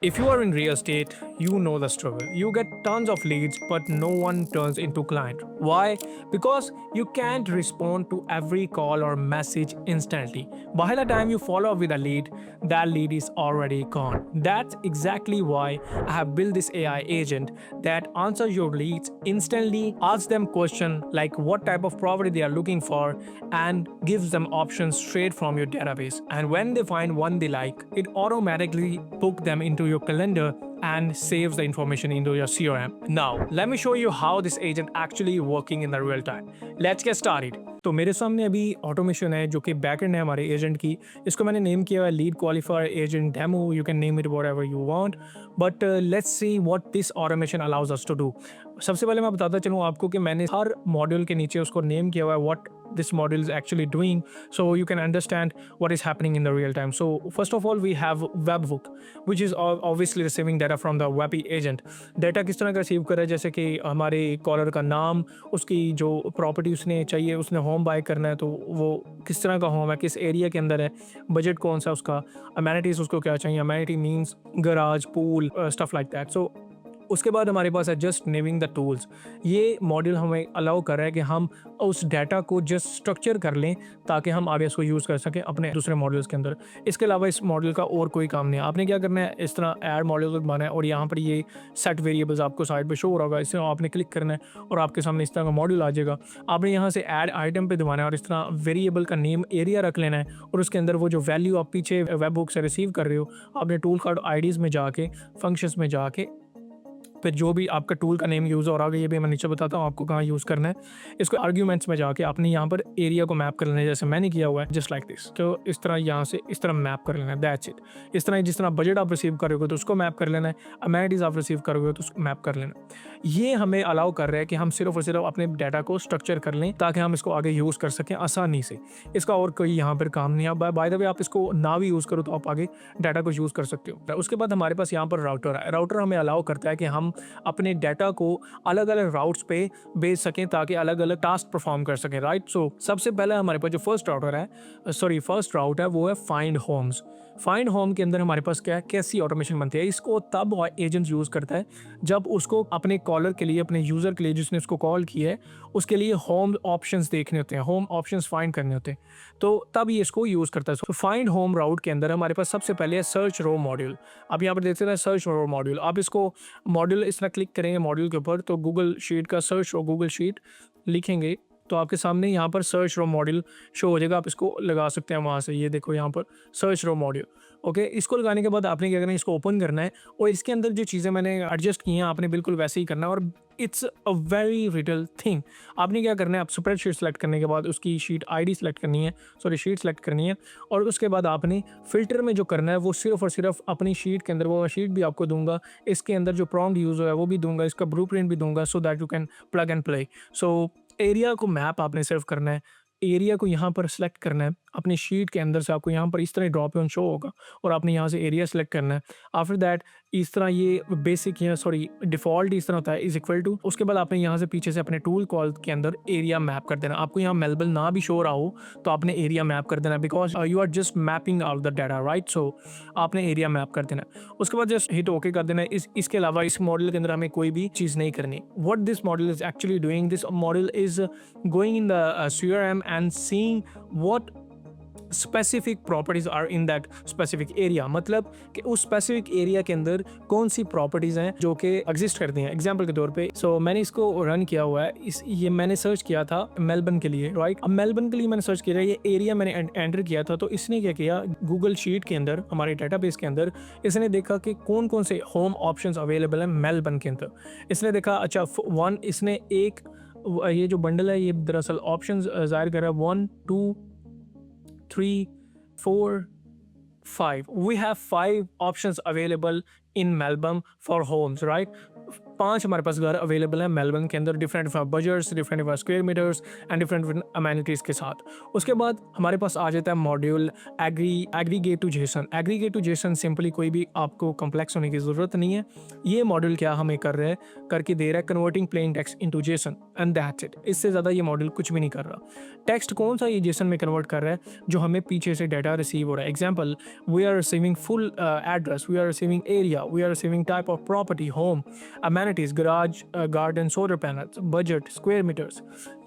If you are in real estate, you know the struggle. You get tons of leads, but no one turns into client. Why? Because you can't respond to every call or message instantly. By the time you follow up with a lead, that lead is already gone. That's exactly why I have built this AI agent that answers your leads instantly, asks them questions like what type of property they are looking for, and gives them options straight from your database. And when they find one they like, it automatically book them into your calendar and saves the information into your CRM. Now, let me show you how this agent actually working in the real time. Let's get started. तो मेरे सामने अभी automation है जो कि backend है हमारे agent की. इसको मैंने नेम किया है lead qualifier agent demo. You can name it whatever you want, but let's see what this automation allows us to do. सबसे पहले मैं बताता चलूँ आपको कि मैंने हर मॉड्यूल के नीचे उसको नेम किया हुआ है what this module is actually doing, so you can understand what is happening in the real time. So first of all we have webhook, which is obviously receiving data from the web agent. Data किस तरह का receive कर रहा है, जैसे कि हमारे collar का नाम, उसकी जो प्रॉपर्टी उसने चाहिए, उसने होम बाय करना है तो वो किस तरह का होम है, किस एरिया के अंदर है, बजट कौन सा उसका, अमेनिटीज़ उसको क्या चाहिए. Amenity means garage, pool, stuff like that. So उसके बाद हमारे पास है जस्ट नेमिंग द टूल्स. ये मॉड्यूल हमें अलाउ कर रहा है कि हम उस डाटा को जस्ट स्ट्रक्चर कर लें ताकि हम आगे इसको यूज़ कर सकें अपने दूसरे मॉड्यूल्स के अंदर. इसके अलावा इस मॉड्यूल का और कोई काम नहीं है. आपने क्या करना है, इस तरह ऐड मॉड्यूल बनाना है और यहाँ पर ये सेट वेरिएबल्स आपको साइड पे शो हो रहा होगा. इससे आपने क्लिक करना है और आपके सामने इस तरह का मॉड्यूल आ जाएगा. आपने यहाँ से ऐड आइटम पे दबाना है और इस तरह वेरिएबल का नेम एरिया रख लेना है और उसके अंदर वो जो वैल्यू आप पीछे वेब बुक से रिसीव कर रहे हो, आपने टूल कार्ड आईडीज़ में जाके, फंक्शंस में जाके, फिर जो भी आपका टूल का नेम यूज़ हो रहा है, ये भी मैं नीचे बताता हूँ आपको कहाँ यूज़ करना है. इसको आर्ग्यूमेंट्स में जाके आपने यहाँ पर एरिया को मैप कर लेना है, जैसे मैंने किया हुआ है, जस्ट लाइक दिस. तो इस तरह यहाँ से इस तरह मैप कर लेना है, दैट्स इट. इस तरह जिस तरह बजट आप रिसीव करोगे तो उसको मैप कर लेना है, अमेनिटीज़ आप रिसीव करोगे तो उसको मैप कर लेना है. ये हमें अलाउ कर रहा है कि हम सिर्फ और सिर्फ अपने डाटा को स्ट्रक्चर कर लें ताकि हम इसको आगे यूज़ कर सकें आसानी से. इसका और कोई यहाँ पर काम नहीं है. बाय द वे आप इसको ना भी यूज़ करो तो आप आगे डाटा को यूज़ कर सकते हो. उसके बाद हमारे पास यहाँ पर राउटर है. राउटर हमें अलाउ करता है कि हम अपने डाटा को अलग अलग राउट्स पे भेज सकें ताकि अलग अलग टास्क परफॉर्म कर सकें, राइट. सो सबसे पहले हमारे पास जो फर्स्ट राउट है वो है फाइंड होम्स. फाइंड होम के अंदर हमारे पास क्या है, कैसी ऑटोमेशन बनती है. इसको तब एजेंट यूज़ करता है जब उसको अपने कॉलर के लिए, अपने यूज़र के लिए जिसने उसको कॉल किया है, उसके लिए होम ऑप्शंस देखने होते हैं, होम ऑप्शंस फाइंड करने होते हैं, तो तब ये इसको यूज़ करता है. तो फाइंड होम राउट के अंदर हमारे पास सबसे पहले है सर्च रो मॉड्यूल. आप यहाँ पर देख सकते हैं सर्च रो मॉड्यूल. आप इसको मॉड्यूल इस तरह क्लिक करेंगे मॉड्यूल के ऊपर तो गूगल शीट का सर्च रो गूगल शीट लिखेंगे तो आपके सामने यहाँ पर सर्च रो मॉड्यूल शो हो जाएगा. आप इसको लगा सकते हैं वहाँ से. ये देखो यहाँ पर सर्च रो मॉड्यूल. ओके, इसको लगाने के बाद आपने क्या करना है, इसको ओपन करना है और इसके अंदर जो चीज़ें मैंने एडजस्ट की हैं आपने बिल्कुल वैसे ही करना है. और इट्स अ वेरी रिटल थिंग. आपने क्या करना है, आप स्प्रेडशीट सेलेक्ट करने के बाद उसकी शीट आईडी सेलेक्ट करनी है, शीट सेलेक्ट करनी है और उसके बाद आपने फिल्टर में जो करना है वो सिर्फ और सिर्फ अपनी शीट के अंदर, वो शीट भी आपको दूंगा, इसके अंदर जो प्रॉम्प्ट यूज़ हुआ है वो भी दूंगा, इसका ब्लूप्रिंट भी दूंगा, so that you can plug and play. So area को मैप आपने सिर्फ करना है. एरिया को यहाँ पर सेलेक्ट करना है अपनी शीट के अंदर से. आपको यहाँ पर इस तरह ड्रॉप डाउन शो होगा और आपने यहाँ से एरिया सेलेक्ट करना है. आफ्टर दैट इस तरह ये बेसिक डिफ़ॉल्ट इस तरह होता है, इज इक्वल टू. उसके बाद आपने यहाँ से पीछे से अपने टूल कॉल के अंदर एरिया मैप कर देना. आपको यहाँ मेलबर्न ना भी शो रहा हो तो आपने एरिया मैप कर देना, because you are just mapping out the data, right. So आपने एरिया मैप कर देना. उसके बाद जस्ट हिट ओके कर देना. इसके अलावा इस मॉडल के अंदर हमें कोई भी चीज़ नहीं करनी. What this model is actually doing, this model is going in the CRM and seeing what specific properties are in that specific area. मतलब कि उस स्पेसिफिक एरिया के अंदर कौन सी प्रॉपर्टीज़ हैं जो कि एग्जिस्ट करती हैं. एग्जांपल के तौर पे मैंने इसको रन किया हुआ है. ये मैंने सर्च किया था मेलबर्न के लिए, राइट. अब मेलबर्न के लिए मैंने सर्च किया, ये एरिया मैंने एंटर किया था. तो इसने क्या किया, गूगल शीट के अंदर हमारे डाटाबेस के अंदर इसने देखा कि कौन कौन से होम ऑप्शंस अवेलेबल हैं मेलबर्न के अंदर. इसने देखा अच्छा इसने एक ये जो बंडल है ये दरअसल ऑप्शंस जाहिर कर रहा है 1 2 3 4 5. We have 5 options available in Melbourne for homes, right. 5 हमारे पास घर अवेलेबल हैं मेलबर्न के अंदर, different budgets, different square metres and different amenities के साथ। उसके बाद हमारे पास आ जाता है module aggregate to JSON. Aggregate to JSON simply कोई भी आपको कॉम्प्लेक्स होने की ज़रूरत नहीं है। ये मॉड्यूल क्या हमें करके दे रहा है, converting plain text into Jason and that's it. इससे ज़्यादा ये मॉड्यूल कुछ भी नहीं कर रहा। टेक्स्ट कौन सा ये जेसन में कन्वर्ट कर रहा है, जो हमें पीछे से डाटा रिसीव हो रहा है। Example, we are receiving full address, we are receiving area, we are receiving type of property, home, amenities, garage, garden, solar panels, budget, square metres.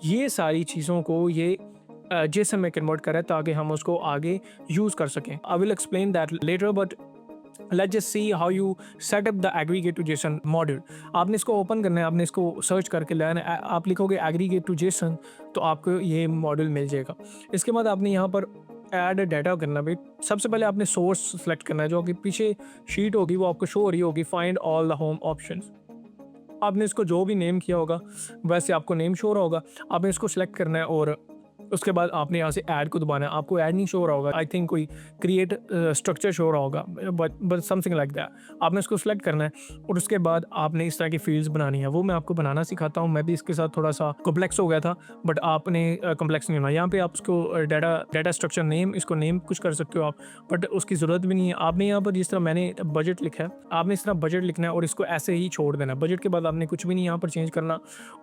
ये सारी चीज़ों को ये जेसन में कन्वर्ट करें ताकि हम उसको आगे यूज़ कर सकें। I will explain that later, but let's just see how you set up the aggregate to JSON module. आपने इसको ओपन करना है, आपने इसको सर्च करके लेना है, आप लिखोगे एग्रीगेट टू जेसन तो आपको ये मॉड्यूल मिल जाएगा। इसके बाद आपने यहाँ पर ऐड डाटा करना भी। सबसे पहले आपने सोर्स सेलेक्ट करना है, जो कि पीछे शीट होगी वो आपको शो हो रही होगी, find all the home options. आपने इसको जो भी नेम किया होगा वैसे आपको नेम शो हो रहा होगा। आपने इसको सेलेक्ट करना है और उसके बाद आपने यहाँ से ऐड को दबाना है। आपको ऐड नहीं शो हो रहा होगा, आई थिंक कोई क्रिएट स्ट्रक्चर शो हो रहा होगा, बट समथिंग लाइक दैट। आपने उसको सेलेक्ट करना है और उसके बाद आपने इस तरह की फील्ड्स बनानी है। वो मैं आपको बनाना सिखाता हूँ। मैं भी इसके साथ थोड़ा सा कॉम्प्लेक्स हो गया था, बट आपने कॉम्प्लेक्स नहीं होना। यहाँ पे आप उसको डाटा स्ट्रक्चर नेम, इसको नेम कुछ कर सकते हो आप, बट उसकी ज़रूरत भी नहीं है। आपने यहाँ पर जिस तरह मैंने बजट लिखा है, आपने इस तरह बजट लिखना है और इसको ऐसे ही छोड़ देना है। बजट के बाद आपने कुछ भी नहीं यहाँ पर चेंज करना।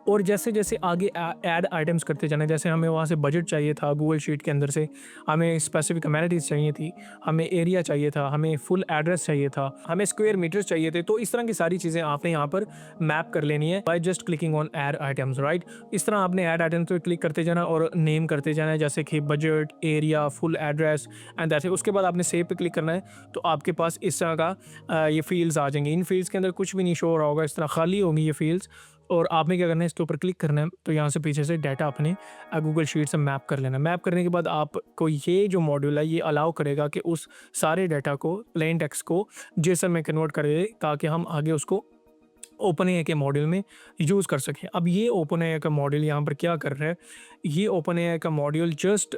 और जैसे जैसे आगे ऐड आइटम्स करते जाना, जैसे हमें वहाँ से बजट चाहिए था गूगल शीट के अंदर से, हमें स्पेसिफिक अमेनिटीज़ चाहिए थी, हमें एरिया चाहिए था, हमें फुल एड्रेस चाहिए था, हमें स्क्वायर मीटर्स चाहिए थे। तो इस तरह की सारी चीज़ें आपने यहाँ पर मैप कर लेनी है by just clicking on add items, right. इस तरह आपने ऐड आइटम्स पर क्लिक करते जाना और नेम करते जाना है, जैसे कि budget, area, full address and that's it. उसके बाद आपने सेव पे क्लिक करना है तो आपके पास इस तरह का ये फील्ड्स आ जाएंगे। इन फील्ड्स के अंदर कुछ भी नहीं शो हो रहा होगा, इस तरह खाली होंगी ये फील्ड्स। और आपने क्या करना है, इसके ऊपर क्लिक करना है तो यहाँ से पीछे से डाटा अपने गूगल शीट से मैप कर लेना। मैप करने के बाद आपको ये जो मॉड्यूल है ये अलाउ करेगा कि उस सारे डाटा को, प्लेन टेक्स्ट को जेसन में कन्वर्ट करे ताकि हम आगे उसको ओपन एआई के मॉड्यूल में यूज़ कर सकें। अब ये ओपन एआई का मॉड्यूल यहाँ पर क्या कर रहा है, ये ओपन एआई का मॉड्यूल जस्ट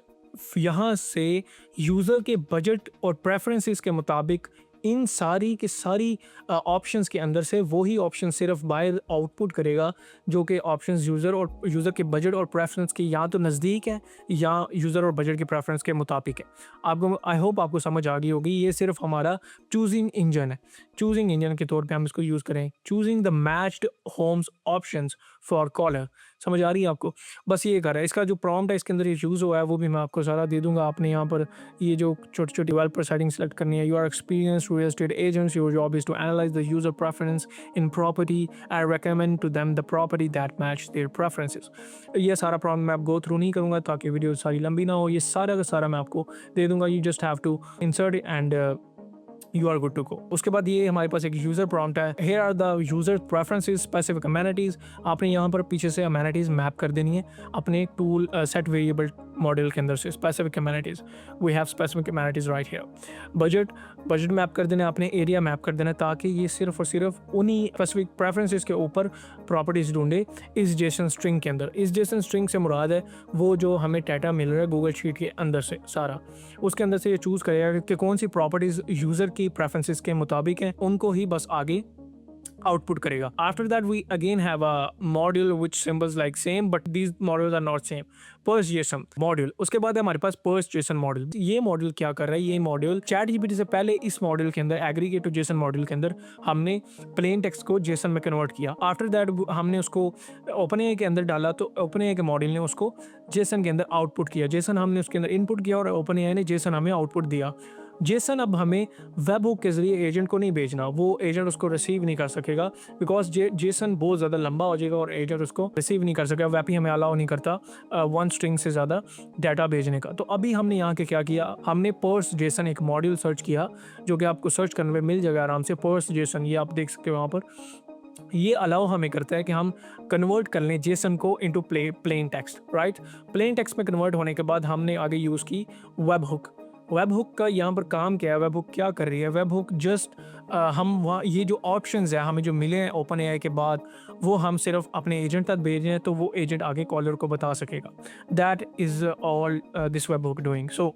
यहाँ से यूज़र के बजट और प्रेफरेंसेस के मुताबिक इन सारी की सारी ऑप्शंस के अंदर से वही ऑप्शन सिर्फ बाय आउटपुट करेगा जो कि ऑप्शंस यूज़र के बजट और प्रेफरेंस के या तो नज़दीक है या यूज़र और बजट के प्रेफरेंस के मुताबिक है। आपको आई होप आपको समझ आ गई होगी। ये सिर्फ हमारा चूजिंग इंजन है। चूजिंग इंजन के तौर पे हम इसको यूज़ करें, choosing the matched homes options for caller. समझ आ रही है आपको? बस ये कर रहा है। इसका जो प्रॉम्प्ट है इसके अंदर ये यूज़ हुआ है वो भी मैं आपको सारा दे दूंगा। आपने यहाँ पर ये जो छोटी छोटी डेवलपर सेटिंग सेलेक्ट करनी है। You are experience real estate agents, your job is to analyse the user preference in property and recommend to them the property that match their preferences. ये सारा प्रॉम्प्ट मैं आप गो थ्रू नहीं करूँगा ताकि video सारी लंबी ना हो। ये सारा का सारा मैं आपको दे दूंगा। You just have to insert and you are good to go. उसके बाद ये हमारे पास एक यूज़र प्रॉम्प्ट है। Here are the user preferences specific amenities. आपने यहाँ पर पीछे से अमेनिटीज़ मैप कर देनी है अपने टूल सेट वेरिएबल मॉडल के अंदर से। Specific amenities, we have specific amenities right here. Budget map कर देना, अपने एरिया मैप कर देना ताकि ये सिर्फ और सिर्फ उन्हीं स्पेसिफिक प्रेफरेंसेस के ऊपर प्रॉपर्टीज़ ढूंढे इस जेसन स्ट्रिंग के अंदर। इस जेसन स्ट्रिंग से मुराद है वो जो हमें डाटा मिल रहा है गूगल शीट के अंदर से सारा, उसके अंदर से ये चूज़ करेगा कि कौन सी प्रॉपर्टीज़ यूज़र की प्रेफरेंसेस के मुताबिक हैं, उनको ही बस आगे output करेगा। After that we again have a module which symbols like same but these models are not same. Purse JSON module. उसके बाद है हमारे पास Purse JSON मॉड्यूल। ये मॉड्यूल क्या कर रहा है, ये मॉड्यूल ChatGPT से पहले इस मॉड्यूल के अंदर एग्रीगेट टू JSON मॉड्यूल के अंदर हमने प्लेन टेक्स्ट को JSON में कन्वर्ट किया। आफ्टर दैट हमने उसको OpenAI के अंदर डाला तो OpenAI के मॉड्यूल ने उसको JSON के अंदर आउटपुट किया। JSON हमने उसके अंदर इनपुट किया और OpenAI ने JSON हमें आउटपुट दिया। जेसन अब हमें वेब हुक के ज़रिए एजेंट को नहीं भेजना, वो एजेंट उसको रिसीव नहीं कर सकेगा बिकॉज जेसन बहुत ज़्यादा लंबा हो जाएगा और एजेंट उसको रिसीव नहीं कर सकेगा। वेब ही हमें अलाउ नहीं करता वन स्ट्रिंग से ज़्यादा डाटा भेजने का। तो अभी हमने यहाँ के क्या किया, हमने पर्स जेसन एक मॉड्यूल सर्च किया जो कि आपको सर्च करने में मिल जाएगा आराम से। पर्स जेसन ये आप देख सकते हो वहाँ पर। ये अलाउ हमें करता है कि हम कन्वर्ट कर लें जेसन को into plain text, right. Plain text में कन्वर्ट होने के बाद हमने आगे यूज़ की वेब हुक। वेब हुक का यहाँ पर काम क्या है, वेब हुक क्या कर रही है, वेब हुक जस्ट हम वहाँ ये जो ऑप्शंस है हमें जो मिले हैं ओपन एआई के बाद वो हम सिर्फ अपने एजेंट तक भेज रहे हैं तो वो एजेंट आगे कॉलर को बता सकेगा। That is all this web hook doing. So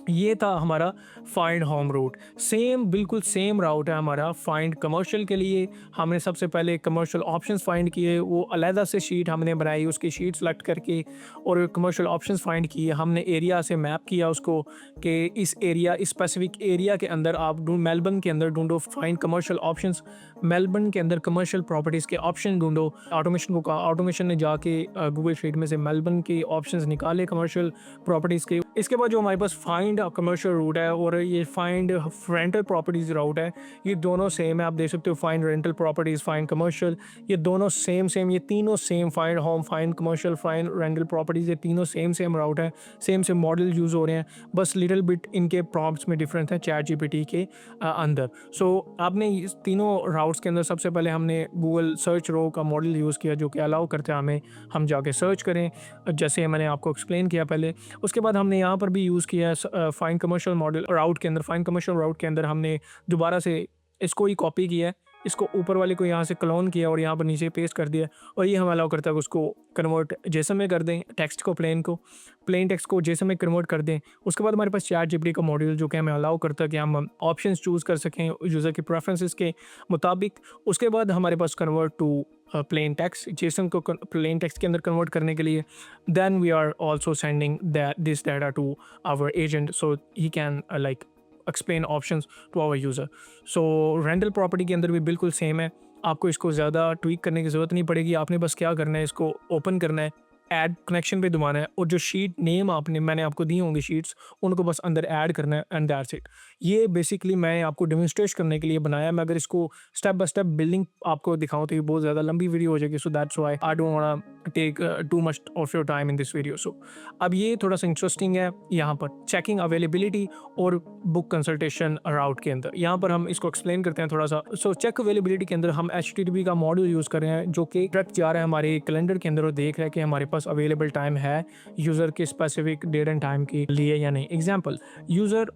ये था हमारा फाइंड होम रूट। सेम बिल्कुल सेम राउट है हमारा फाइंड कमर्शियल के लिए। हमने सबसे पहले कमर्शियल ऑप्शंस फाइंड किए, वो अलहदा से शीट हमने बनाई, उसकी शीट सेलेक्ट करके और कमर्शियल ऑप्शंस फाइंड किए। हमने एरिया से मैप किया उसको कि इस एरिया, इस स्पेसिफिक एरिया के अंदर आप ढूंढ, मेलबर्न के अंदर ढूंढो फाइंड कमर्शियल ऑप्शंस, मेलबर्न के अंदर कमर्शियल प्रॉपर्टीज़ के ऑप्शन ढूंढो। ऑटोमेशन को कहा, ऑटोमेशन ने जाके गूगल शीट में से मेलबर्न के ऑप्शंस निकाले कमर्शियल प्रॉपर्टीज़ के। इसके बाद जो हमारे पास फाइंड कमर्शियल रूट है और ये फाइंड रेंटल प्रॉपर्टीज़ रूट है, ये दोनों सेम है। आप देख सकते हो find rental properties, find commercial, ये दोनों सेम, ये तीनों same, find home, find commercial, find rental properties, ये तीनों सेम राउट है, सेम मॉडल यूज़ हो रहे हैं, बस लिटिल बिट इनके प्रॉम्प्ट्स में डिफरेंस है चैट जीपीटी के अंदर। सो आपने इस तीनों राउट्स के अंदर सबसे पहले हमने गूगल सर्च रो का मॉडल यूज़ किया जो कि अलाउ करता है हमें हम जाके सर्च करें, जैसे मैंने आपको एक्सप्लेन किया पहले। उसके बाद हमने यहाँ पर भी यूज़ किया है फाइंड कमर्शियल मॉडल राउट के अंदर। फाइंड कमर्शियल राउट के अंदर हमने दोबारा से इसको ही कॉपी किया है, इसको ऊपर वाले को यहाँ से क्लोन किया और यहाँ पर नीचे पेस्ट कर दिया, और ये हम अलाउ करता है कि उसको कन्वर्ट जेसन में कर दें, टेक्स्ट को प्लेन टेक्स्ट को जेसन में कन्वर्ट कर दें। उसके बाद हमारे पास चैट जीपीटी का मॉड्यूल जो कि हमें अलाउ करता है कि हम ऑप्शंस चूज़ कर सकें यूज़र के प्रेफरेंसेस के मुताबिक। उसके बाद हमारे पास convert to plain text, JSON को प्लेन टेक्स्ट के अंदर कन्वर्ट करने के लिए then we are also sending this data to our agent so he can like explain options to our user. So rental property के अंदर भी बिल्कुल सेम है, आपको इसको ज़्यादा ट्वीक करने की ज़रूरत नहीं पड़ेगी। आपने बस क्या करना है, इसको ओपन करना है, ऐड कनेक्शन पे दबाना है, और जो शीट नेम मैंने आपको दी होंगी शीट्स, उनको बस अंदर ऐड करना है एंड दैट्स इट। ये बेसिकली मैं आपको डेमोन्स्ट्रेट करने के लिए बनाया। मैं अगर इसको स्टेप बाय स्टेप बिल्डिंग आपको दिखाऊं तो ये बहुत ज़्यादा लंबी वीडियो हो जाएगी, so that's why I don't want take too much of your time in this video. So अब ये थोड़ा सा इंटरेस्टिंग है यहाँ पर चेकिंग अवेलेबिलिटी और बुक कंसल्टेशन राउट के अंदर। यहाँ पर हम इसको एक्सप्लेन करते हैं थोड़ा सा। सो चेक अवेलेबिलिटी के अंदर हम HTTP का मॉड्यूल यूज़ कर रहे हैं जो कि डायरेक्ट जा रहा है हमारे कैलेंडर के अंदर और देख रहा है कि हमारे पास अवेलेबल टाइम है यूज़र के स्पेसिफिक डेट एंड टाइम के लिए या नहीं। एग्जाम्पल, यूज़र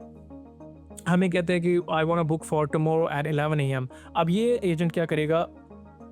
हमें कहते हैं कि I want a book for tomorrow at 11 AM। अब ये एजेंट क्या करेगा,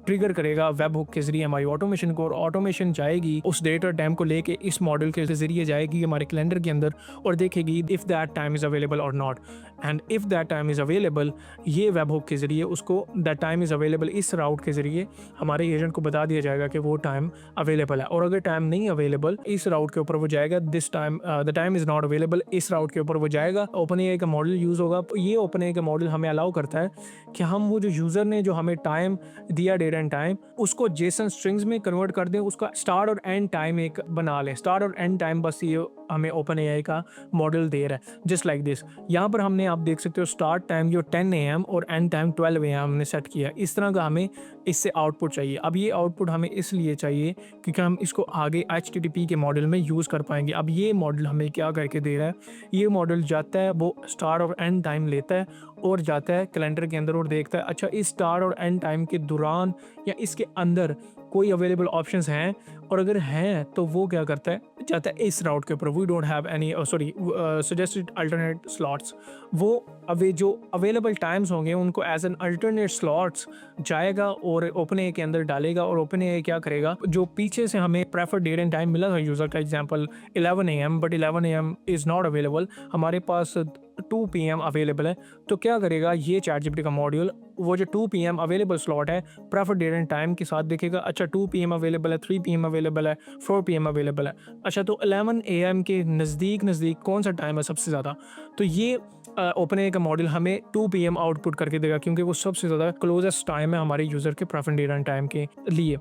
ट्रिगर करेगा वेब हुक के जरिए हमारी ऑटोमेशन को, और ऑटोमेशन जाएगी उस डेट और टाइम को लेके इस मॉडल के जरिए जाएगी हमारे कैलेंडर के अंदर और देखेगी if that time is available or not, and if that time is available ये वेब हुक के जरिए उसको दैट टाइम इज़ अवेलेबल इस राउट के जरिए हमारे एजेंट को बता दिया जाएगा कि वो टाइम अवेलेबल है। और अगर टाइम नहीं अवेलेबल इस राउट के ऊपर वो जाएगा, this time the time is not available, इस राउट के ऊपर वो जाएगा। ओपन एआई का मॉडल यूज़ होगा। ये ओपन एआई का मॉडल हमें अलाउ करता है कि हम वो जो यूज़र ने जो हमें टाइम दिया, डेट एंड टाइम, उसको जेसन स्ट्रिंग्स में कन्वर्ट कर दें, उसका स्टार्ट और एंड टाइम एक बना लें। स्टार्ट और एंड टाइम बस ये हमें ओपन एआई का मॉडल दे रहा है, जस्ट लाइक दिस। यहाँ पर हमने, आप देख सकते हो, स्टार्ट टाइम जो 10 AM और एंड टाइम 12 AM हमने सेट किया। इस तरह का हमें इससे आउटपुट चाहिए। अब ये आउटपुट हमें इसलिए चाहिए क्योंकि हम इसको आगे HTTP के मॉडल में यूज़ कर पाएंगे। अब ये मॉडल हमें क्या करके दे रहा है, ये मॉडल जाता है, वो स्टार्ट और एंड टाइम लेता है और जाता है कैलेंडर के अंदर और देखता है अच्छा इस स्टार्ट और एंड टाइम के दौरान या इसके अंदर कोई अवेलेबल ऑप्शंस हैं, और अगर हैं तो वो क्या करता है, जाता है इस राउट के ऊपर। We don't have any suggested alternate slots, वो जो अवेलेबल टाइम्स होंगे उनको एज एन अल्टरनेट स्लॉट्स जाएगा और ओपन ए के अंदर डालेगा। और ओपन ए क्या करेगा, जो पीछे से हमें प्रेफर्ड डेट एंड टाइम मिला था यूज़र का, example 11 AM, but 11 AM is not available, हमारे पास 2 PM अवेलेबल है, तो क्या करेगा ये चैट जीपीटी का मॉड्यूल, वो जो 2 PM अवेलेबल स्लॉट है प्रेफर्ड डेट एंड टाइम के साथ देखेगा, अच्छा 2 PM अवेलेबल है, 3 PM अवेलेबल है, 4 PM अवेलेबल है, अच्छा तो 11 AM के नज़दीक कौन सा टाइम है सबसे ज़्यादा, तो ये ओपन ए का मॉडल हमें 2 PM आउटपुट करके देगा क्योंकि वो सबसे ज़्यादा क्लोजेस्ट टाइम है हमारे यूज़र के प्रेफरेंस डेट एंड टाइम के लिए।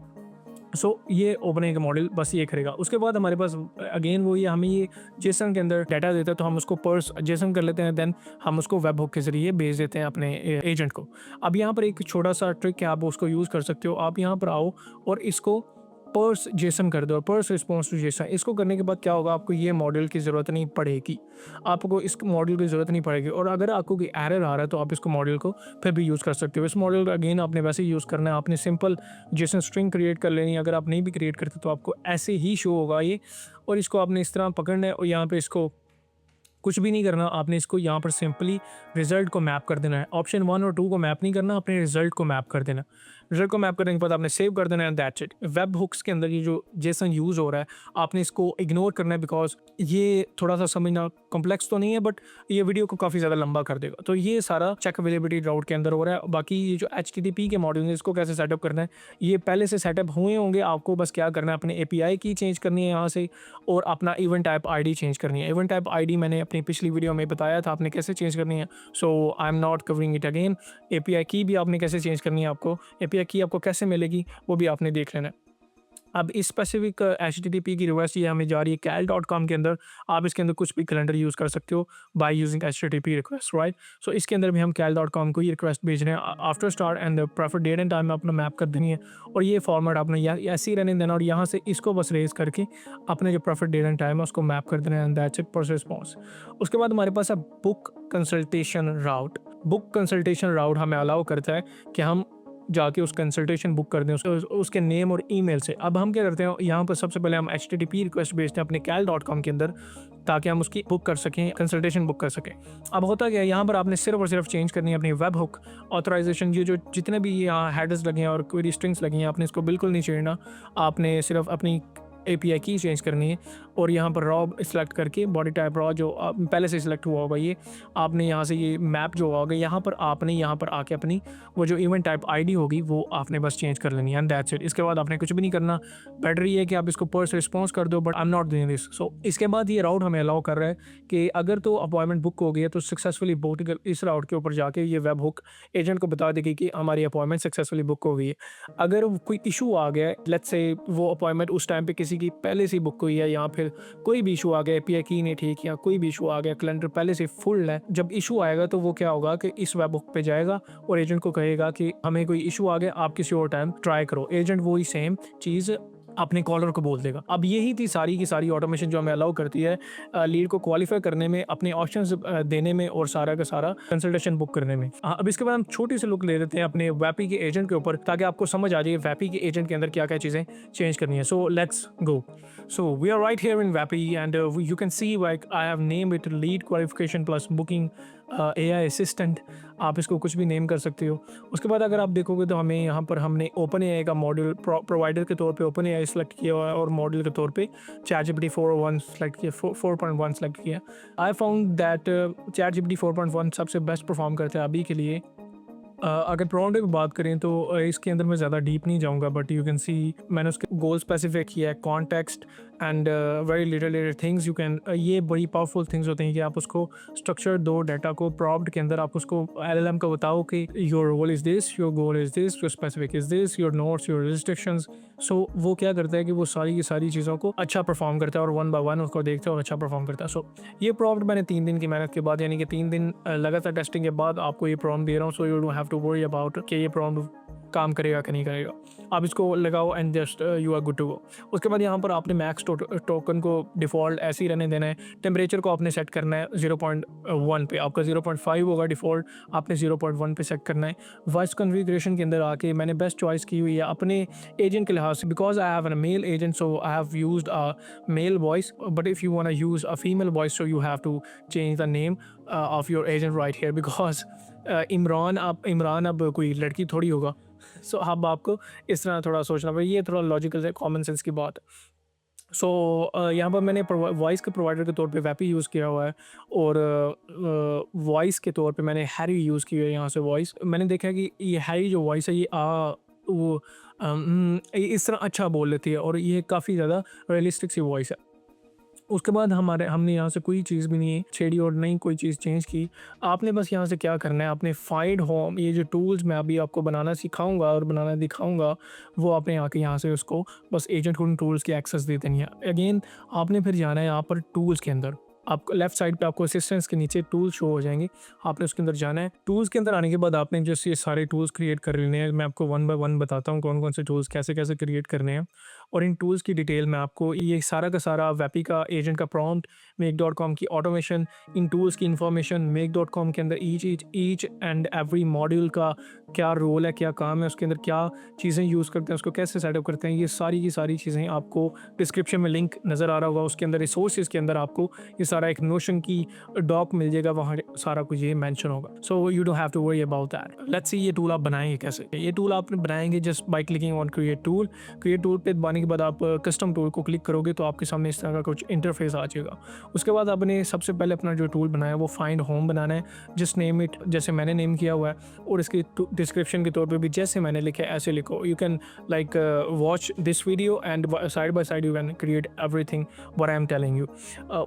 सो ये ओपन ए का मॉडल बस ये करेगा। उसके बाद हमारे पास अगेन वो ये हमें ये जेसन के अंदर डाटा देता है, तो हम उसको पर्स जेसन कर लेते हैं, देन हम उसको वेब हुक के ज़रिए भेज देते हैं अपने एजेंट को। अब यहाँ पर एक छोटा सा ट्रिक है, आप उसको यूज़ कर सकते हो। आप यहाँ पर आओ और इसको पर्स जेसन कर दो, पर्स रिस्पॉन्स टू जेसन। इसको करने के बाद क्या होगा, आपको ये मॉडल की ज़रूरत नहीं पड़ेगी, आपको इस मॉडल की ज़रूरत नहीं पड़ेगी। और अगर आपको कोई एरर आ रहा है तो आप इसको मॉडल को फिर भी यूज़ कर सकते हो। इस मॉडल का अगेन आपने वैसे ही यूज़ करना है, आपने सिंपल जेसन स्ट्रिंग क्रिएट कर लेनी है। अगर आप नहीं भी क्रिएट करते तो आपको ऐसे ही शो होगा ये, और इसको आपने इस तरह पकड़ना है और यहाँ पर इसको कुछ भी नहीं करना, आपने इसको यहाँ पर सिंपली रिजल्ट को मैप कर देना है। ऑप्शन 1 और 2 को मैप नहीं करना, अपने रिजल्ट को मैप कर देना। रिजल्ट को मैप करने के बाद आपने सेव कर देना है, दैट्स इट। वेब हुक्स के अंदर ये जो जेसन यूज़ हो रहा है आपने इसको इग्नोर करना है, बिकॉज ये थोड़ा सा समझना कॉम्प्लेक्स तो नहीं है, बट ये वीडियो को काफ़ी ज़्यादा लंबा कर देगा। तो ये सारा चेक अवेलेबिलिटी राउट के अंदर हो रहा है। बाकी ये जो HTTP के मॉड्यूल हैं इसको कैसे सेटअप करना है, ये पहले से सेटअप हुए होंगे। आपको बस क्या करना है, अपने API की चेंज करनी है यहाँ से, और अपना इवेंट टाइप ID चेंज करनी है। इवेंट टाइप ID मैंने अपनी पिछली वीडियो में बताया था आपने कैसे चेंज करनी है, so I am not covering it again. API की भी आपने कैसे चेंज करनी है, आपको API की आपको कैसे मिलेगी वो भी आपने देख लेना है। अब इस स्पेसिफिक HTTP की रिक्वेस्ट ये हमें जा रही है cal.com के अंदर। आप इसके अंदर कुछ भी कैलेंडर यूज़ कर सकते हो by using HTTP request, right. So इसके अंदर भी हम cal.com को ये रिक्वेस्ट भेज रहे हैं। After start and prefer date and time में अपना मैप कर देनी है, और ये फॉर्मेट आपने ऐसे ही रहने देना, और यहाँ से इसको बस रेज करके अपने जो प्रेफर डेट एंड टाइम है उसको मैप कर देना है, and that's it for response. उसके बाद हमारे पास है बुक कंसल्टेशन राउट। बुक कंसल्टेशन राउट हमें अलाउ करता है कि हम जाके उस कंसल्टेशन बुक कर दें उसके नेम और ईमेल से। अब हम क्या करते हैं, यहाँ पर सबसे पहले हम HTTP रिक्वेस्ट भेजते हैं अपने cal.com के अंदर, ताकि हम उसकी बुक कर सकें, कंसल्टेशन बुक कर सकें। अब होता क्या है, यहाँ पर आपने सिर्फ और सिर्फ चेंज करनी है अपनी वेब हुक ऑथराइजेशन। ये जो जितने भी यहाँ हेडर्स लगे हैं और क्वेरी स्ट्रिंग्स लगी हैं, आपने इसको बिल्कुल नहीं छेड़ना। आपने सिर्फ अपनी API की चेंज करनी है, और यहाँ पर रॉ सेलेक्ट करके बॉडी टाइप रॉ जो पहले से सिलेक्ट हुआ होगा, ये आपने यहाँ से ये मैप जो होगा यहाँ पर आपने यहाँ पर आके अपनी वो जो इवेंट टाइप ID होगी वो आपने बस चेंज कर लेनी है, एंड दैट्स इट। इसके बाद आपने कुछ भी नहीं करना। बेटर ये है कि आप इसको पर्स रिस्पॉन्स कर दो, but I am not doing this. So इसके बाद ये राउट हमें अलाउ कर रहा है कि अगर तो अपॉइंटमेंट बुक हो गई है तो सक्सेसफुली बुक, इस राउट के ऊपर जाके ये वेब हुक एजेंट को बता देगी कि हमारी अपॉइंटमेंट सक्सेसफुली बुक हो गई है। अगर कोई इशू आ गया, लेट्स से वो अपॉइंटमेंट उस टाइम पे किसी की पहले से बुक हुई है, या फिर कोई भी इशू आ गया, API की नहीं ठीक, या कोई भी इशू आ गया, कैलेंडर पहले से फुल है, जब इशू आएगा तो वो क्या होगा कि इस वेब बुक पे जाएगा और एजेंट को कहेगा कि हमें कोई इशू आ गया, आप किसी और टाइम ट्राई करो। एजेंट वही सेम चीज़ अपने कॉलर को बोल देगा। अब यही थी सारी की सारी ऑटोमेशन जो हमें अलाउ करती है लीड को क्वालिफाई करने में, अपने ऑप्शंस देने में, और सारा का सारा कंसल्टेशन बुक करने में। अब इसके बाद हम छोटी सी लुक ले लेते हैं अपने वैपी के एजेंट के ऊपर, ताकि आपको समझ आ जाए वैपी के एजेंट के अंदर क्या क्या चीज़ें चेंज करनी है। So let's go. So we are right here in Vapi, and you can see like I have name it lead qualification plus booking AI assistant. आप इसको कुछ भी नेम कर सकते हो। उसके बाद अगर आप देखोगे तो हमें यहाँ पर हमने OpenAI का मॉड्यूल प्रोवाइडर के तौर पे OpenAI सेलेक्ट किया हुआ है, और मॉड्यूल के तौर पे ChatGPT 4.1 सेलेक्ट किया, 4.1 सेलेक्ट किया। आई फाउंड दैट ChatGPT 4.1 सबसे बेस्ट परफॉर्म करता है अभी के लिए। अगर प्रॉम्प्ट की बात करें तो इसके अंदर मैं ज़्यादा डीप नहीं जाऊंगा, बट यू कैन सी मैंने उसके गोल स्पेसिफिक किया है, context and very little things you can. ये बड़ी पावरफुल थिंग्स होते हैं कि आप उसको स्ट्रक्चर दो डाटा को प्रॉम्प्ट के अंदर, आप उसको LLM को बताओ कि your role is this, your goal is this, your specific is this, your notes, your restrictions. So वो क्या करता है कि वो सारी की सारी चीज़ों को अच्छा परफॉर्म करता है, और 1 बाय 1 उसको देखता है और अच्छा परफॉर्म करता है। सो ये प्रॉम्प्ट मैंने 3 दिन की मेहनत के बाद, यानी कि 3 दिन लगातार टेस्टिंग के बाद आपको ये प्रॉम्प्ट दे रहा हूँ। So you don't have to worry about कि ये प्रॉम्प्ट काम करेगा कि नहीं करेगा। आप इसको लगाओ and just you are good to go. उसके बाद यहाँ पर आपने मैक्स टोकन को डिफ़ॉल्ट ऐसे ही रहने देना है। टेम्परेचर को आपने सेट करना है 0.1 पे, आपका 0.5 होगा डिफ़ॉल्ट, आपने 0.1 पे सेट करना है। वॉइस कॉन्फ़िगरेशन के अंदर आके मैंने बेस्ट चॉइस की हुई है अपने एजेंट के लिहाज से, because I have a male agent, so I have used a male voice, but if you want to use a female voice, so you have to change the name of your agent right here, because Imran अब कोई लड़की थोड़ी होगा। सो अब आपको इस तरह थोड़ा सोचना पड़ेगा, ये थोड़ा लॉजिकल है, कॉमन सेंस की बात है। सो यहाँ पर मैंने वॉइस के प्रोवाइडर के तौर पे वैपी यूज़ किया हुआ है, और वॉइस के तौर पे मैंने हैरी यूज़ की है। यहाँ से वॉइस मैंने देखा है कि ये हैरी जो वॉइस है ये वो इस तरह अच्छा बोल लेती है, और ये काफ़ी ज़्यादा रियलिस्टिक सी वॉइस है। उसके बाद हमने यहाँ से कोई चीज़ भी नहीं छेड़ी और नहीं कोई चीज़ चेंज की। आपने बस यहाँ से क्या करना है, आपने फाइंड होम, ये जो टूल्स मैं अभी आपको बनाना सिखाऊंगा और बनाना दिखाऊंगा, वो आपने आके यहाँ से उसको बस एजेंट को उन टूल्स की एक्सेस दे देनी है। अगेन आपने फिर जाना है यहाँ पर टूल्स के अंदर, आपको लेफ्ट साइड पे आपको असिस्टेंट्स के नीचे टूल शो हो जाएंगे, आपने उसके अंदर जाना है। टूल्स के अंदर आने के बाद आपने जैसे ये सारे टूल्स क्रिएट कर लेने हैं। मैं आपको 1 बाय 1 बताता हूँ कौन कौन से टूल्स कैसे कैसे क्रिएट करने हैं, और इन टूल्स की डिटेल में आपको ये सारा का सारा वैपी का एजेंट का प्रॉम्प्ट, make.com की ऑटोमेशन, इन टूल्स की इन्फॉर्मेशन, make.com के अंदर ईच एंड एवरी मॉड्यूल का क्या रोल है, क्या काम है, उसके अंदर क्या चीज़ें यूज़ करते हैं, उसको कैसे सेटअप करते हैं, ये सारी की सारी चीज़ें आपको डिस्क्रिप्शन में लिंक नज़र आ रहा होगा, उसके अंदर रिसोर्सेज के अंदर आपको ये सारा एक नोशन की डॉक मिल जाएगा, वहाँ सारा कुछ ये मेंशन होगा। So you don't have to worry about that. Let's see ये टूल आप बनाएंगे कैसे। ये टूल आप बनाएंगे just by clicking on create tool. Create tool पे दबाने के बाद आप कस्टम टूल को क्लिक करोगे तो आपके सामने इस तरह का कुछ इंटरफेस आ जाएगा। उसके बाद आपने सबसे पहले अपना जो टूल बनाया वो फाइंड होम बनाना है। जस्ट नेम इट जैसे मैंने नेम किया हुआ है, और इसकी डिस्क्रिप्शन के तौर पे भी जैसे मैंने लिखा है ऐसे लिखो। You can like watch this video and side by side you can create everything what I am telling you.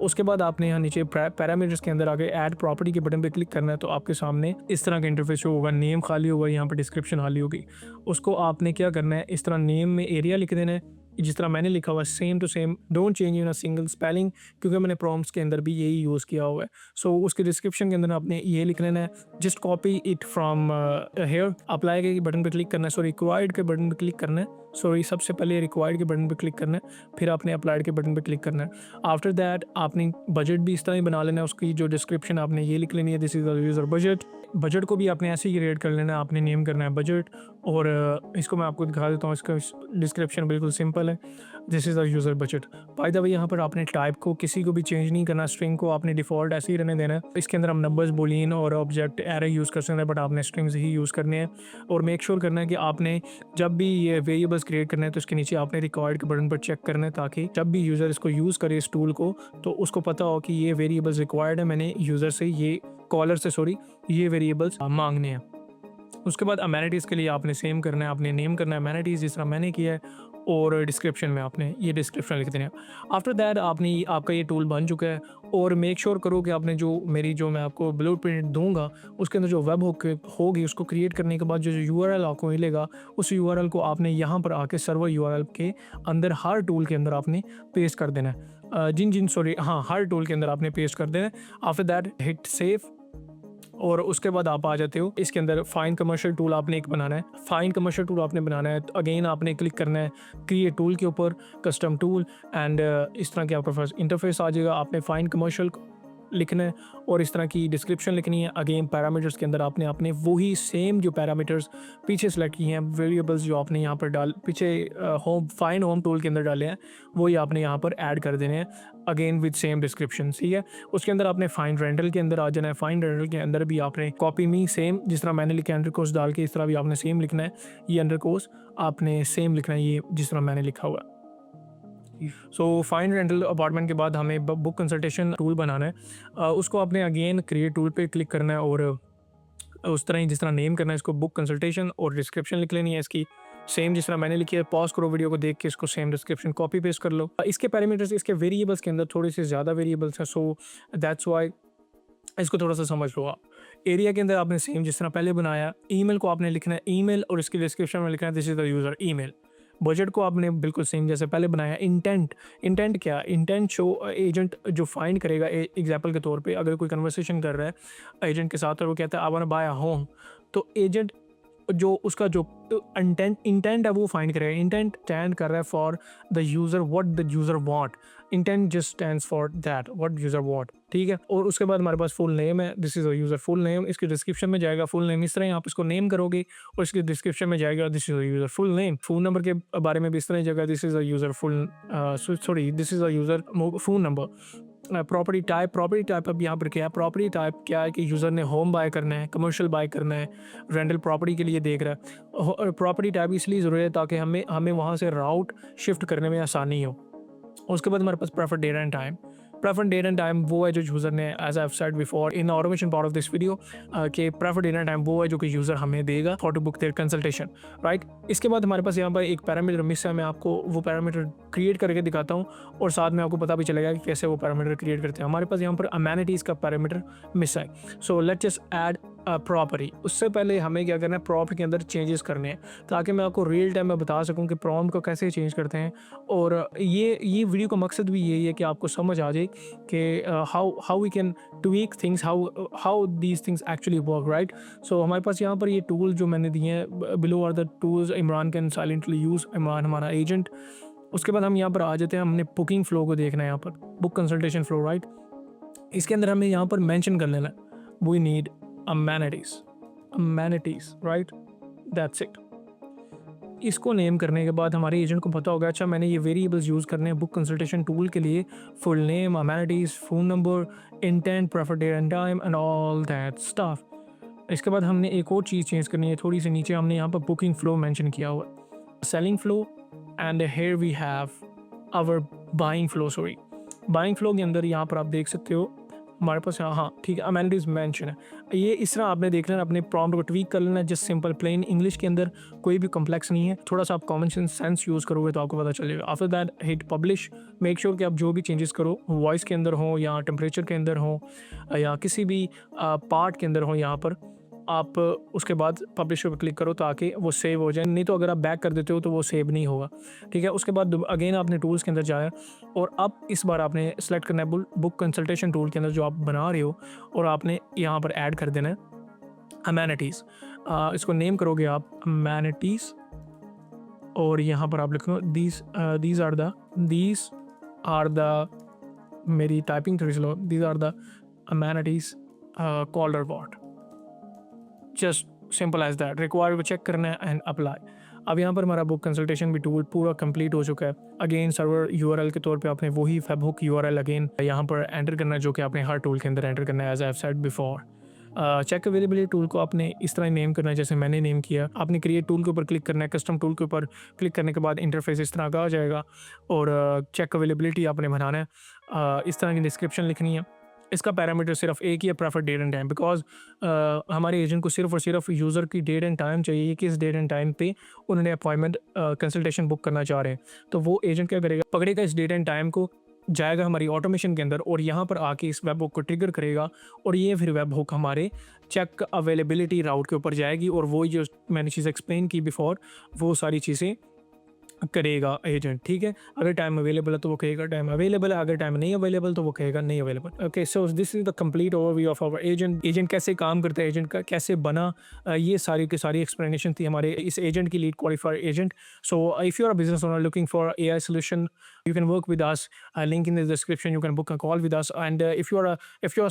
उसके बाद आपने यहाँ नीचे पैरामीटर्स के अंदर आके ऐड प्रॉपर्टी के बटन पे क्लिक करना है, तो आपके सामने इस तरह का इंटरफेस शो होगा। नेम खाली होगा, यहाँ पर डिस्क्रिप्शन खाली होगी। उसको आपने क्या करना है, इस तरह नेम में एरिया लिख देना है जिस तरह मैंने लिखा हुआ है, same to same, don't change in a single spelling, क्योंकि मैंने प्रॉम्प्ट्स के अंदर भी यही यूज़ किया हुआ है। सो उसके डिस्क्रिप्शन के अंदर आपने ये लिख लेना है, just copy it from here. Apply के बटन पे क्लिक करना है, सॉरी रिक्वायर्ड के बटन पे क्लिक करना है, सॉरी सबसे पहले रिक्वायर्ड के बटन पे क्लिक करना है, फिर आपने अप्लाइड के बटन पे क्लिक करना है। आफ्टर दैट आपने बजट भी इस तरह ही बना लेना है, उसकी जो डिस्क्रिप्शन आपने ये लिख लेनी है, this is the user budget. Budget को भी आपने ऐसे ही क्रिएट कर लेना है, आपने नेम करना है बजट। और इसको मैं आपको दिखा देता हूँ, इसका डिस्क्रिप्शन बिल्कुल सिंपल है, this is the user budget. By the way यहाँ पर आपने टाइप को किसी को भी चेंज नहीं करना, स्ट्रिंग को आपने डिफ़ॉल्ट ऐसे ही रहने देना है। इसके अंदर हम नंबर्स, बूलियन और ऑब्जेक्ट एरे यूज़ कर सकते हैं, बट आपने स्ट्रिंग्स ही यूज़ करने हैं। और मेक श्योर करना है कि आपने जब भी ये वेरिएबल्स क्रिएट करना है तो इसके नीचे आपने रिकॉर्ड के बटन पर चेक करना है, ताकि जब भी यूज़र इसको यूज़ करे इस टूल को तो उसको पता हो कि ये वेरिएबल्स रिक्वायर्ड है, मैंने यूज़र से ये कॉलर से सॉरी ये वेरिएबल्स मांगने हैं। उसके बाद अमेनिटीज़ के लिए आपने सेम करना है, आपने नेम करना है अमेनिटीज़ जिस तरह मैंने किया है, और डिस्क्रिप्शन में आपने ये डिस्क्रिप्शन लिख देना है। आफ्टर दैट आपका ये टूल बन चुका है। और मेक श्योर करो कि आपने जो मैं आपको ब्लूप्रिंट दूंगा उसके अंदर जो वेब हुक होगी उसको क्रिएट करने के बाद जो यूआरएल आपको मिलेगा उस यूआरएल को आपने यहाँ पर आके सर्वर यूआरएल के अंदर हर टूल के अंदर आपने पेस्ट कर देना है। हर टूल के अंदर आपने पेस्ट कर देना है। आफ्टर दैट हिट सेव, और उसके बाद आप आ जाते हो इसके अंदर फाइंड कमर्शियल टूल आपने एक बनाना है। फाइंड कमर्शियल टूल आपने बनाना है, तो अगेन आपने क्लिक करना है क्रिएट टूल के ऊपर, कस्टम टूल, एंड इस तरह के आपका फर्स्ट इंटरफेस आ जाएगा। आपने फाइंड कमर्शियल लिखना है और इस तरह की डिस्क्रिप्शन लिखनी है। अगेन पैरामीटर्स के अंदर आपने वही सेम जो पैरामीटर्स पीछे सेलेक्ट किए हैं, वेरिएबल्स जो आपने यहाँ पर पीछे होम फाइंड होम टूल के अंदर डाले हैं, वही आपने यहाँ पर ऐड कर देने हैं, अगेन विद सेम डिस्क्रिप्शन। ठीक है, उसके अंदर आपने फाइंड रेंटल के अंदर आ जाना है। फाइंड रेंटल के अंदर भी आपने कॉपी मी सेम जिस तरह मैंने लिखा है अंडर कोर्स डाल के, इस तरह भी आपने सेम लिखना है। ये अंडर कोर्स आपने सेम लिखना है, ये जिस तरह मैंने लिखा हुआ है। सो फाइंड रेंटल अपार्टमेंट के बाद हमें बुक कंसल्टेशन टूल बनाना है। उसको आपने अगेन क्रिएट टूल पे क्लिक करना है, और उस तरह ही जिस तरह नेम करना है इसको बुक कंसल्टेशन, और डिस्क्रिप्शन लिख लेनी है इसकी सेम जिस तरह मैंने लिखी है। पॉज करो वीडियो को देख के इसको सेम डिस्क्रिप्शन कॉपी पेस्ट कर लो। इसके पैरामीटर्स, इसके वेरिएबल्स के अंदर थोड़े से ज़्यादा वेरिएबल्स हैं, सो दैट्स वाई इसको थोड़ा सा समझ लो आप। एरिया के अंदर आपने सेम जिस तरह पहले बनाया, ईमेल को आपने लिखना है ईमेल, और इसकी डिस्क्रिप्शन में लिखना है this is the user email. Budget को आपने बिल्कुल सेम जैसे पहले बनाया। इंटेंट क्या, इंटेंट शो एजेंट जो फाइंड करेगा, एग्जाम्पल के तौर पे अगर कोई कन्वर्सेशन कर रहा है एजेंट के साथ और वो कहता है I want to buy a home, तो एजेंट जो उसका जो इंटेंट है वो फाइंड करेगा। इंटेंट स्टैंड कर रहा है for the user, what the user want. Intent just stands for that what user want. ठीक है, और उसके बाद हमारे पास फुल नेम है, this is a user full name. इसके डिस्क्रिप्शन में जाएगा फुल नेम, इस तरह आप इसको नेम करोगे और इसके डिस्क्रिप्शन में जाएगा this is a user full name. Phone number के बारे में भी इस तरह जाएगा this is a user this is a user phone number. Property type अब यहाँ पर क्या है, प्रॉपर्टी टाइप क्या है कि यूज़र ने होम बाय करना है, कमर्शियल बाय करना है, रेंटल प्रॉपर्टी के लिए देख रहा है। प्रॉपर्टी टाइप इसलिए ज़रूरी है ताकि हमें वहाँ से राउट शिफ्ट करने में आसानी हो। उसके बाद हमारे पास prefer date and time. Prefer date and time वो है जो यूज़र ने, as I have said before in automation part of this video, कि प्रेफर डेट एंड टाइम वो है जो कि यूज़र हमें देगा for to book their consultation, right. इसके बाद हमारे पास यहाँ पर एक पैरामीटर मिस है, मैं आपको वो पैरामीटर क्रिएट करके दिखाता हूँ और साथ में आपको पता भी चलेगा कि कैसे वो पैरामीटर क्रिएट करते हैं। हमारे पास यहाँ पर अमेनिटीज़ का पैरामीटर मिस है, so let's just add property. उससे पहले हमें क्या करना है, प्रॉम्प्ट के अंदर चेंजेस करने हैं ताकि मैं आपको रियल टाइम में बता सकूं कि प्रॉम्प्ट को कैसे चेंज करते हैं। और ये वीडियो का मकसद भी यही है कि आपको समझ आ जाए कि how we can tweak things, how these things actually work, right. So हमारे पास यहाँ पर ये टूल जो मैंने दिए हैं, below are the tools Imran can silently use, Imran हमारा एजेंट। उसके बाद हम यहाँ पर आ जाते हैं, हमने बुकिंग फ्लो को देखना है, यहाँ पर बुक कंसल्टेशन फ्लो, राइट। इसके अंदर हमें यहाँ पर मैंशन कर लेना है we need amenities, right? That's it. इसको नेम करने के बाद हमारे एजेंट को पता होगा अच्छा मैंने ये वेरिएबल्स यूज़ करने हैं बुक कंसल्टेशन टूल के लिए, full name, amenities, phone number, intent, preferred date and time and all that stuff. इसके बाद हमने एक और चीज़ चेंज करनी है, थोड़ी सी नीचे हमने यहाँ पर बुकिंग फ़्लो मेंशन किया हुआ है, selling flow, and here we have our buying flow, sorry buying flow के अंदर यहाँ पर आप देख सकते हो हमारे पास, हाँ ठीक है, अमेनिटीज़ मेंशन है। ये इस तरह आपने देख लेना, अपने प्रॉम्प्ट को ट्वीक कर लेना, जस्ट सिंपल प्लेन इंग्लिश के अंदर, कोई भी कॉम्प्लेक्स नहीं है। थोड़ा सा आप कॉमन सेंस यूज़ करोगे तो आपको पता चलेगा। After that hit publish, make sure कि आप जो भी चेंजेस करो वॉइस के अंदर हो या टेम्परेचर के अंदर हो या किसी भी पार्ट के अंदर हो, यहाँ पर आप उसके बाद पब्लिश पर क्लिक करो ताकि वो सेव हो जाए। नहीं तो अगर आप बैक कर देते हो तो वो सेव नहीं होगा, ठीक है। उसके बाद अगेन आपने टूल्स के अंदर जाया और अब इस बार आपने सेलेक्ट करना है बुक कंसल्टेशन टूल के अंदर जो आप बना रहे हो, और आपने यहाँ पर ऐड कर देना है अमेनिटीज़। इसको नेम करोगे आप अमेनिटीज़, और यहाँ पर आप लिखो दीज आर द मेरी टाइपिंग थोड़ी slow, these are the amenities called what, just simple as that. Require को चेक करना है एंड अप्लाई। अब यहाँ पर हमारा बुक कंसल्टेशन भी टूल पूरा कंप्लीट हो चुका है। अगेन सर्वर यूआरएल के तौर पे आपने वही फेबहुक यूआरएल अगेन यहाँ पर एंटर करना है, जो कि आपने हर टूल के अंदर एंटर करना है, as I have said before. Check availability tool को आपने इस तरह नेम करना है जैसे मैंने नेम किया। आपने क्रिएट टूल के ऊपर क्लिक करना है, कस्टम टूल के ऊपर क्लिक करने के बाद इंटरफेस इस तरह का आ जाएगा, और चेक अवेलेबिलिटी आपने बनाना है। इस तरह की डिस्क्रिप्शन लिखनी है। इसका पैरामीटर सिर्फ एक ही है, preferred date and time, because हमारे एजेंट को सिर्फ और सिर्फ यूज़र की डेट एंड टाइम चाहिए, किस डेट एंड टाइम पे उन्होंने अपॉइंटमेंट कंसल्टेशन बुक करना चाह रहे हैं। तो वो एजेंट क्या करेगा, पकड़ेगा इस डेट एंड टाइम को, जाएगा हमारी ऑटोमेशन के अंदर और यहाँ पर आके इस वेब हुक को ट्रिगर करेगा, और ये फिर वेब हुक हमारे चेक अवेलेबिलिटी राउट के ऊपर जाएगी, और वो जो मैंने चीज़ एक्सप्लेन की बिफोर वो सारी चीज़ें करेगा एजेंट, ठीक है। अगर टाइम अवेलेबल है तो वो कहेगा टाइम अवेलेबल है, अगर टाइम नहीं अवेलेबल तो वो कहेगा नहीं available. Okay, so this is the complete overview of our agent. Agent कैसे काम करता है, एजेंट का कैसे बना, ये सारी की सारी एक्सप्लेनेशन थी हमारे इस एजेंट की, lead qualifier agent. So if you are a business owner looking for AI solution, you can work with us, link in the description, you can book a call with us, and if you are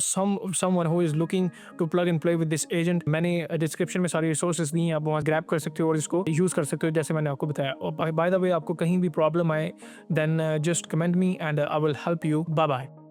someone who is looking to plug and play with this agent, मैंने description में सारी resources दी हैं, आप वहाँ grab कर सकते हो और इसको यूज़ कर सकते हो जैसे मैंने आपको बताया। और बाय द वे आपको कहीं भी प्रॉब्लम आए then just comment me and I will help you. Bye bye.